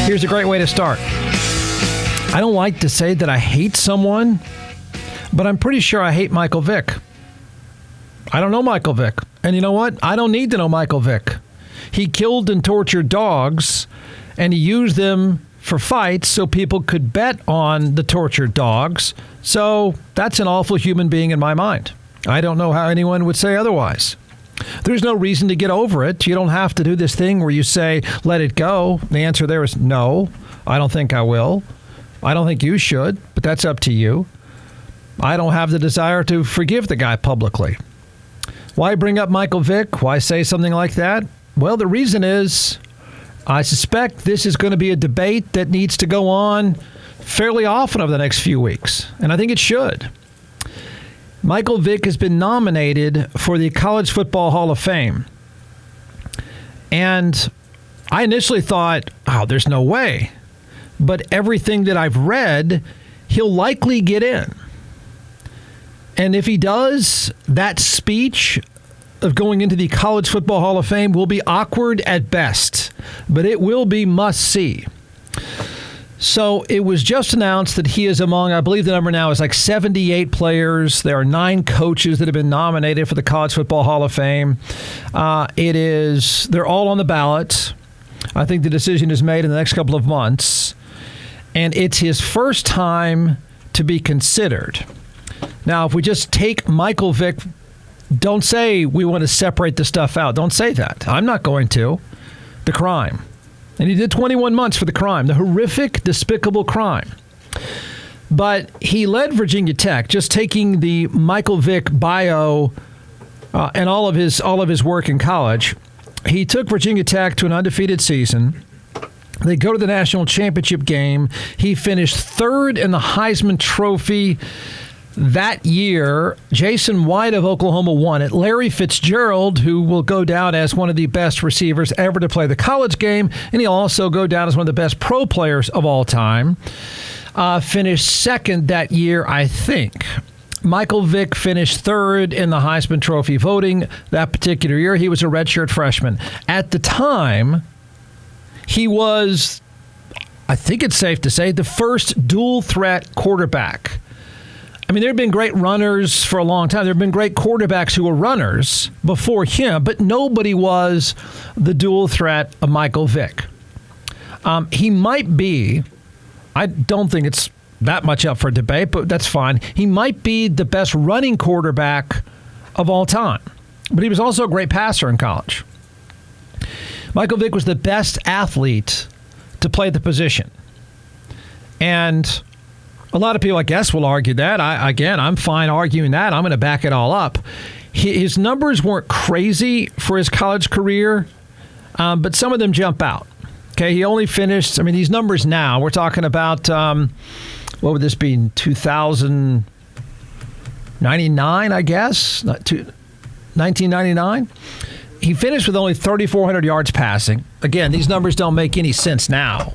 Here's a great way to start. I don't like to say that I hate someone, but I'm pretty sure I hate Michael Vick. I don't know Michael Vick. And you know what? I don't need to know Michael Vick. He killed and tortured dogs, and he used them for fights so people could bet on the tortured dogs. So that's an awful human being in my mind. I don't know how anyone would say otherwise. There's no reason to get over it. You don't have to do this thing where you say, let it go. The answer there is no. I don't think I will. I don't think you should, but that's up to you. I don't have the desire to forgive the guy publicly. Why bring up Michael Vick? Why say something like that? Well, the reason is I suspect this is going to be a debate that needs to go on fairly often over the next few weeks, and I think it should. Michael Vick has been nominated for the College Football Hall of Fame. And I initially thought, oh, there's no way. But everything that I've read, he'll likely get in. And if he does, that speech of going into the College Football Hall of Fame will be awkward at best, but it will be must-see. So it was just announced that he is among, I believe the number now is like 78 players. There are 9 coaches that have been nominated for the College Football Hall of Fame. They're all on the ballot. I think the decision is made in the next couple of months. And it's his first time to be considered. Now, if we just take Michael Vick, don't say we want to separate the stuff out. Don't say that. I'm not going to. The crime. And he did 21 months for the crime, the horrific, despicable crime. But he led Virginia Tech, just taking the Michael Vick bio and all of his work in college. He took Virginia Tech to an undefeated season. They go to the national championship game. He finished third in the Heisman Trophy. That year, Jason White of Oklahoma won it. Larry Fitzgerald, who will go down as one of the best receivers ever to play the college game, and he'll also go down as one of the best pro players of all time, finished second that year, I think. Michael Vick finished third in the Heisman Trophy voting that particular year. He was a redshirt freshman. At the time, he was, I think it's safe to say, the first dual-threat quarterback. I mean, there have been great runners for a long time. There have been great quarterbacks who were runners before him, but nobody was the dual threat of Michael Vick. He might be, I don't think it's that much up for debate, but that's fine. He might be the best running quarterback of all time, but he was also a great passer in college. Michael Vick was the best athlete to play the position. And a lot of people, I guess, will argue that. I'm fine arguing that. I'm going to back it all up. His numbers weren't crazy for his college career, but some of them jump out. Okay, he only finished, these numbers now, we're talking about, what would this be, 2099, I guess? 1999? He finished with only 3,400 yards passing. Again, these numbers don't make any sense now.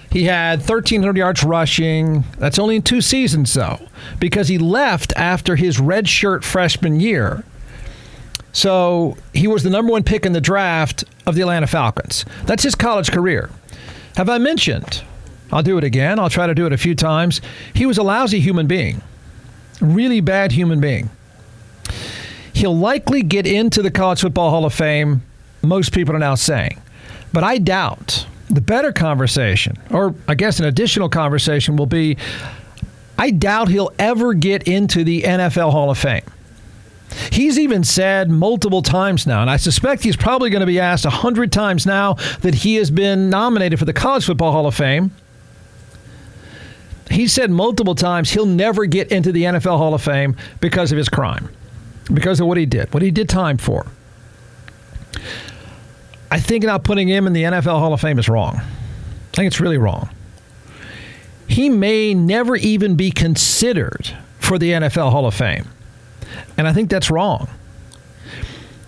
He had 1,300 yards rushing. That's only in 2 seasons, though, because he left after his redshirt freshman year. So he was the number 1 pick in the draft of the Atlanta Falcons. That's his college career. Have I mentioned? I'll do it again. I'll try to do it a few times. He was a lousy human being, really bad human being. He'll likely get into the College Football Hall of Fame, most people are now saying. But I doubt. The better conversation, or I guess an additional conversation, will be, I doubt he'll ever get into the NFL Hall of Fame. He's even said multiple times now, and I suspect he's probably going to be asked 100 times now that he has been nominated for the College Football Hall of Fame. He said multiple times he'll never get into the NFL Hall of Fame because of his crime, because of what he did time for. I think not putting him in the NFL Hall of Fame is wrong. I think it's really wrong. He may never even be considered for the NFL Hall of Fame. And I think that's wrong.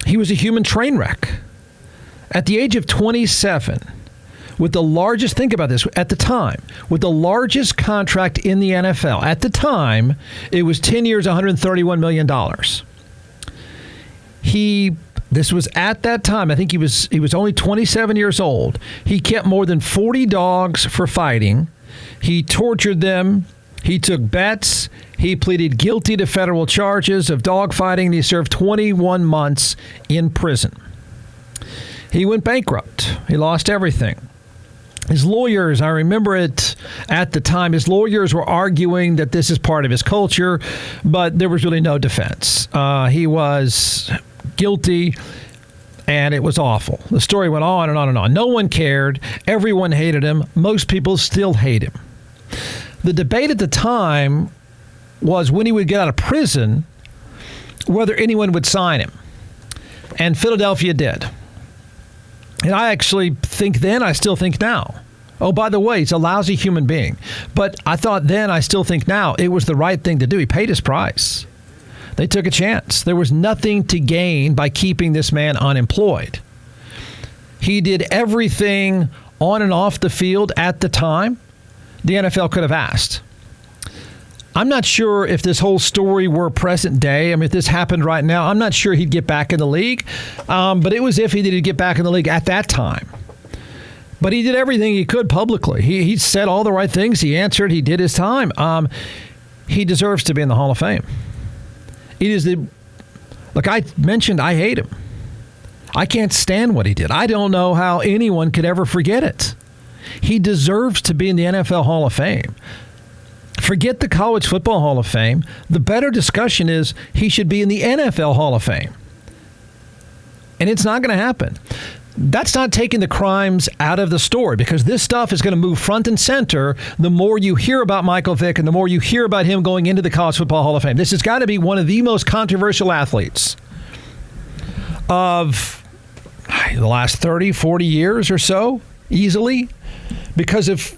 He was a human train wreck. At the age of 27, with the largest, think about this, at the time, with the largest contract in the NFL, at the time, it was 10 years, $131 million. He This was at that time. I think he was only 27 years old. He kept more than 40 dogs for fighting. He tortured them. He took bets. He pleaded guilty to federal charges of dog fighting, and he served 21 months in prison. He went bankrupt. He lost everything. His lawyers, I remember it at the time, his lawyers were arguing that this is part of his culture, but there was really no defense. He was guilty, and it was awful. The story went on and on and on. No one cared. Everyone hated him. Most people still hate him. The debate at the time was when he would get out of prison, whether anyone would sign him. And Philadelphia did. And I actually think then, I still think now. Oh, by the way, he's a lousy human being. But I thought then, I still think now, it was the right thing to do. He paid his price. They took a chance. There was nothing to gain by keeping this man unemployed. He did everything on and off the field at the time the NFL could have asked. I'm not sure if this whole story were present day. I mean, if this happened right now, I'm not sure he'd get back in the league. But it was if he did get back in the league at that time. But he did everything he could publicly. He said all the right things. He answered. He did his time. He deserves to be in the Hall of Fame. It is like I mentioned, I hate him. I can't stand what he did. I don't know how anyone could ever forget it. He deserves to be in the NFL Hall of Fame. Forget the College Football Hall of Fame. The better discussion is he should be in the NFL Hall of Fame. And it's not going to happen. That's not taking the crimes out of the story, because this stuff is going to move front and center the more you hear about Michael Vick and the more you hear about him going into the College Football Hall of Fame. This has got to be one of the most controversial athletes of the last 30, 40 years or so, easily, because of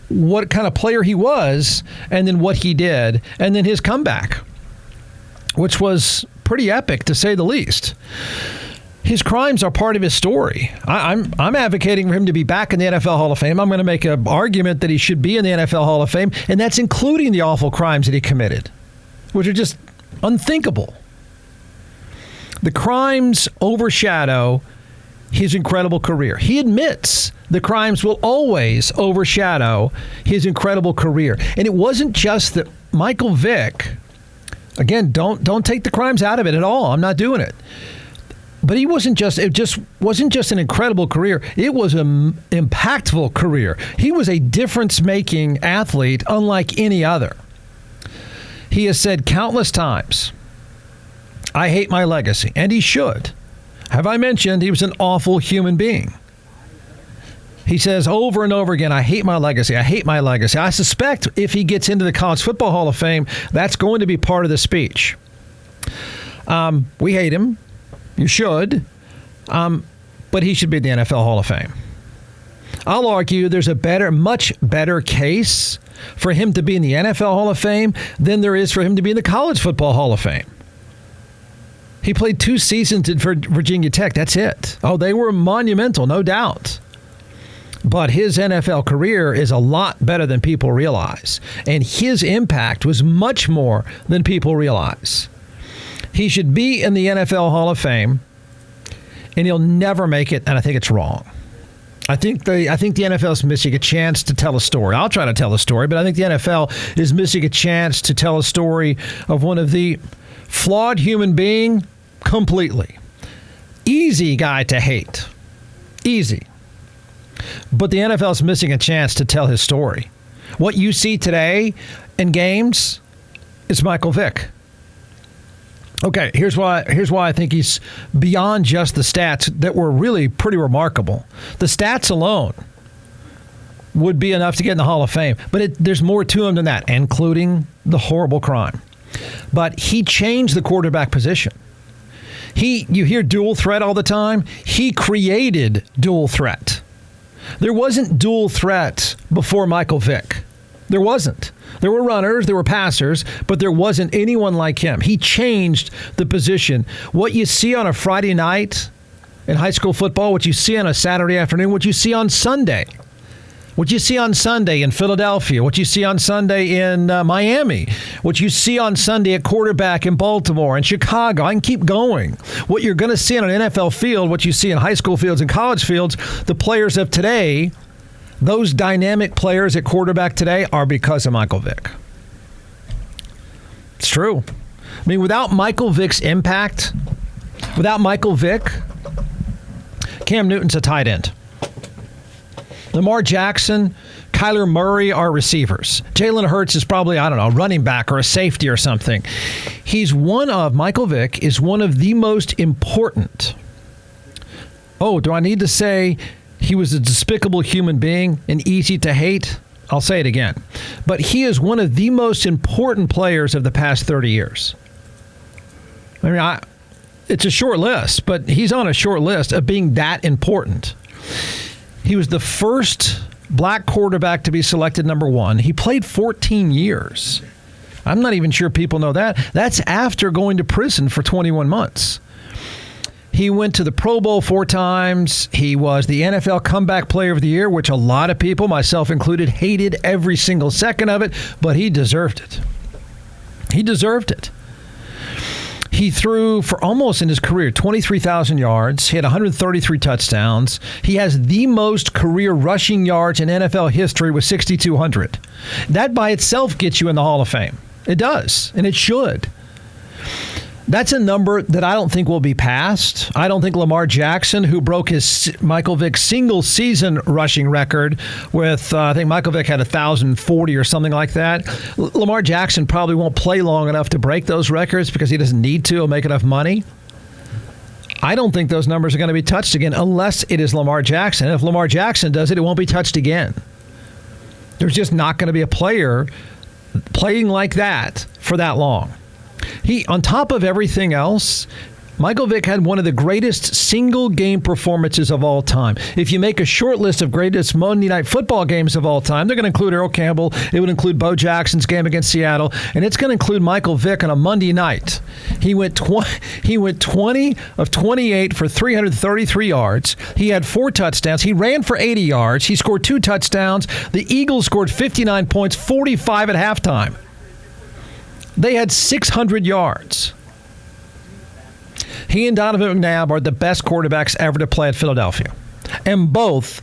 what kind of player he was, and then what he did, and then his comeback, which was pretty epic, to say the least. His crimes are part of his story. I'm advocating for him to be back in the NFL Hall of Fame. I'm going to make an argument that he should be in the NFL Hall of Fame, and that's including the awful crimes that he committed, which are just unthinkable. The crimes overshadow his incredible career. He admits the crimes will always overshadow his incredible career. And it wasn't just that Michael Vick, again, don't take the crimes out of it at all. I'm not doing it. But it just wasn't just an incredible career. It was an impactful career. He was a difference-making athlete unlike any other. He has said countless times, I hate my legacy, and he should. Have I mentioned he was an awful human being? He says over and over again, I hate my legacy. I hate my legacy. I suspect if he gets into the College Football Hall of Fame, that's going to be part of the speech. We hate him. You should. But he should be in the NFL Hall of Fame. I'll argue there's a much better case for him to be in the NFL Hall of Fame than there is for him to be in the College Football Hall of Fame. He played 2 seasons for Virginia Tech. That's it. Oh, they were monumental, no doubt. But his NFL career is a lot better than people realize. And his impact was much more than people realize. He should be in the NFL Hall of Fame, and he'll never make it, and I think it's wrong. I think the NFL is missing a chance to tell a story. I'll try to tell a story, but I think the NFL is missing a chance to tell a story of one of the flawed human being completely. Easy guy to hate. Easy. But the NFL is missing a chance to tell his story. What you see today in games is Michael Vick. Okay, here's why I think he's beyond just the stats that were really pretty remarkable. The stats alone would be enough to get in the Hall of Fame, but there's more to him than that, including the horrible crime. But he changed the quarterback position. You hear dual threat all the time. He created dual threat. There wasn't dual threat before Michael Vick. There wasn't. There were runners, there were passers, but there wasn't anyone like him. He changed the position. What you see on a Friday night in high school football, what you see on a Saturday afternoon, what you see on Sunday What you see on Sunday in Philadelphia, what you see on Sunday in Miami, what you see on Sunday at quarterback in Baltimore and Chicago, I can keep going. What you're going to see on an NFL field, what you see in high school fields and college fields, the players of today, those dynamic players at quarterback today are because of Michael Vick. It's true. I mean, without Michael Vick's impact, without Michael Vick, Cam Newton's a tight end. Lamar Jackson, Kyler Murray are receivers. Jalen Hurts is probably, I don't know, a running back or a safety or something. Michael Vick is one of the most important. Oh, do I need to say he was a despicable human being and easy to hate? I'll say it again. But he is one of the most important players of the past 30 years. I mean, it's a short list, but he's on a short list of being that important. He was the first black quarterback to be selected number 1. He played 14 years. I'm not even sure people know that. That's after going to prison for 21 months. He went to the Pro Bowl 4 times. He was the NFL Comeback Player of the Year, which a lot of people, myself included, hated every single second of it, but he deserved it. He deserved it. He threw for almost in his career 23,000 yards. He had 133 touchdowns. He has the most career rushing yards in NFL history with 6,200. That by itself gets you in the Hall of Fame. It does, and it should. That's a number that I don't think will be passed. I don't think Lamar Jackson, who broke his Michael Vick single-season rushing record with, I think Michael Vick had 1,040 or something like that. Lamar Jackson probably won't play long enough to break those records because he doesn't need to. He'll make enough money. I don't think those numbers are going to be touched again unless it is Lamar Jackson. If Lamar Jackson does it, it won't be touched again. There's just not going to be a player playing like that for that long. On top of everything else, Michael Vick had one of the greatest single-game performances of all time. If you make a short list of greatest Monday Night Football games of all time, they're going to include Earl Campbell, it would include Bo Jackson's game against Seattle, and it's going to include Michael Vick on a Monday night. He went 20 of 28 for 333 yards. He had 4 touchdowns. He ran for 80 yards. He scored 2 touchdowns. The Eagles scored 59 points, 45 at halftime. They had 600 yards. He and Donovan McNabb are the best quarterbacks ever to play at Philadelphia. And both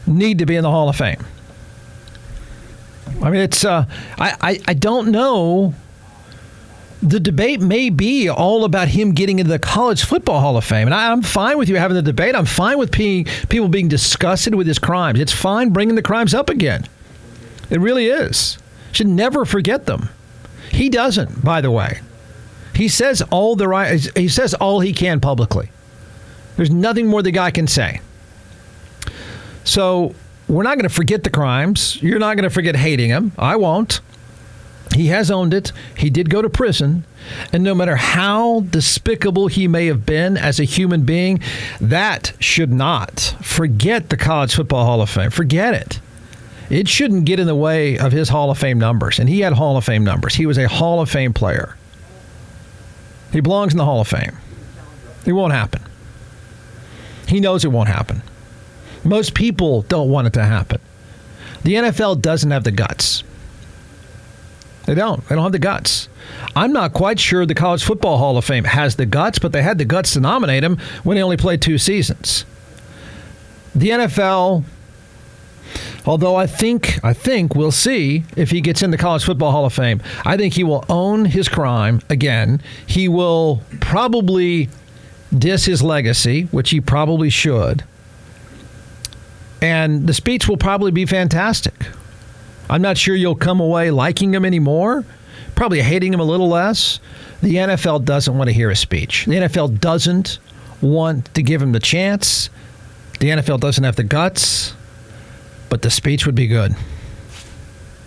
need to be in the Hall of Fame. I mean, it's I don't know. The debate may be all about him getting into the College Football Hall of Fame. And I'm fine with you having the debate. I'm fine with people being disgusted with his crimes. It's fine bringing the crimes up again. It really is. Should never forget them. He doesn't, by the way. He says all he can publicly. There's nothing more the guy can say. So we're not going to forget the crimes. You're not going to forget hating him. I won't. He has owned it. He did go to prison. And no matter how despicable he may have been as a human being, that should not forget the College Football Hall of Fame. Forget it. It shouldn't get in the way of his Hall of Fame numbers. And he had Hall of Fame numbers. He was a Hall of Fame player. He belongs in the Hall of Fame. It won't happen. He knows it won't happen. Most people don't want it to happen. The NFL doesn't have the guts. They don't. They don't have the guts. I'm not quite sure the College Football Hall of Fame has the guts, but they had the guts to nominate him when he only played 2 seasons. The NFL... Although I think we'll see if he gets in the College Football Hall of Fame. I think he will own his crime again. He will probably diss his legacy, which he probably should. And the speech will probably be fantastic. I'm not sure you'll come away liking him anymore, probably hating him a little less. The NFL doesn't want to hear his speech. The NFL doesn't want to give him the chance. The NFL doesn't have the guts. But the speech would be good.